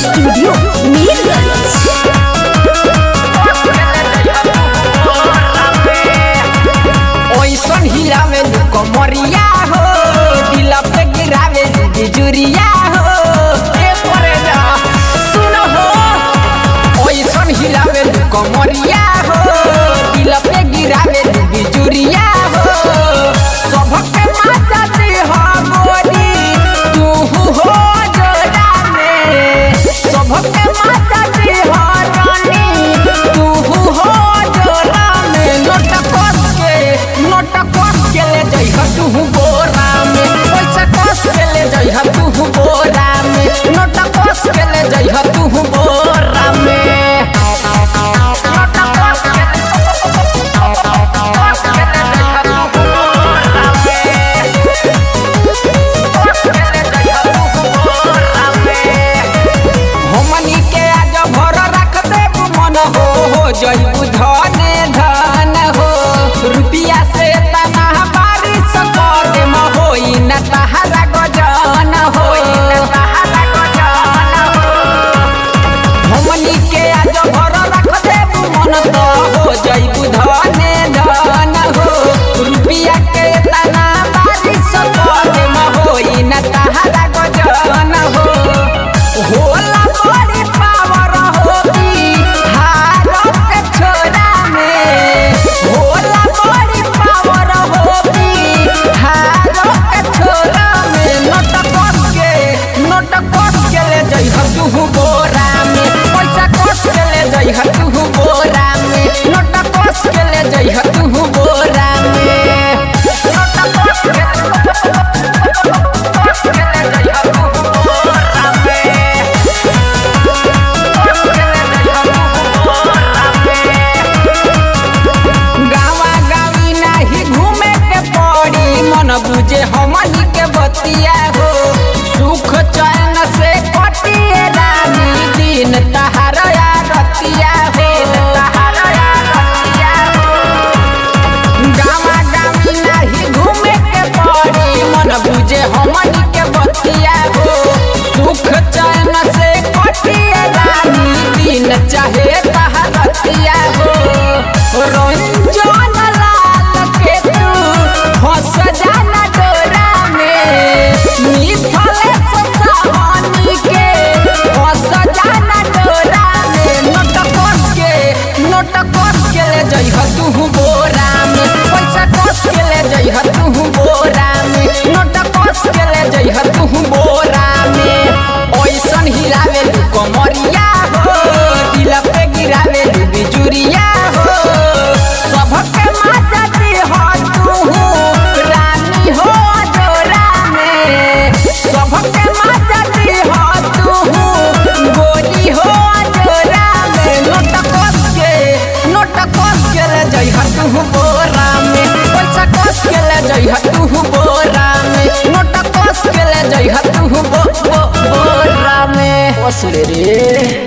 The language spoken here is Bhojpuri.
स्टूडियो मीरगंज। ओइसन हिलावे कमरिया हो, दिल पे गिरावे बिजुरिया हो। ए परे जा सुनो हो, ओइसन हिलावे कमरिया हो, दिल पे गिरावे बिजुरिया हो। सबके माथा दी हो गोरी, तू हो जोड़ा में। सबके माथा दी हो रानी, तू हो जोड़ा में। नोट कस के ले जइहा तू बोरा में, पैसा कस के ले जइहा तू बोरा में। नोट कस के ले जइहा तू बोरा में। नोट कस के ले जइहा तू बोरा में। कस के ले जइहा तू बोरा में। हमनी के आज भर रख देबू मन हो जइबू धने धन हो। रुपिया से तना बारिश कर दे होई न तहरा गजन होई न तहरा गजन हो। हमनी के आज भर रख देबू मन तो हो जइबू धने धन हो। रुपिया के तना बारिश कर दे होई न तहरा गजन हो। होला बड़ी पावर होगी हारों के छोरा में। होला बड़ी पावर होगी हारों के छोरा में। नोट कस के ले जइहा तू बोरा में, पैसा कस के ले जइहा तू बोरा में। नोट कस के ले जइहा तू बोरा में। नोट कस के ले जइहा तू बोरा में। गावा गावी नाही घूमे के पड़ी, मन बुझे हमनी के बतिया हो। सुख चैन से कटिए रानी, दिन तहारा रतिया हो। गावा गावी नाही घूमे के पड़ी, मन बुझे हमनी के बतिया हो। सुख चैन से कटिए रानी, दिन चाहे रतिया हो। रंजन लाल के तू फंस जाना डोरा में। मिथलेश साहनी के फंस जाना डोरा में। नोट कस के ले जइहा तू बोरा में, पैसा कस के ले जइहा तू बोरा में। नोट कस के ले जइहा तू बोरा में। ओइसन हिलावे कमरिया हो, दिल पे गिरावे बिजुरिया हो। सबके माथा दी हो तू रानी हो जोरा में। सबके माथा दी हो तू गोरी हो जोरा में। नोट कस के ले जइहा तू बोरा में, पैसा कस के ले जइहा तू बोरा में। नोट कस के ले जइहा तू बोरा में। ओसरे रे।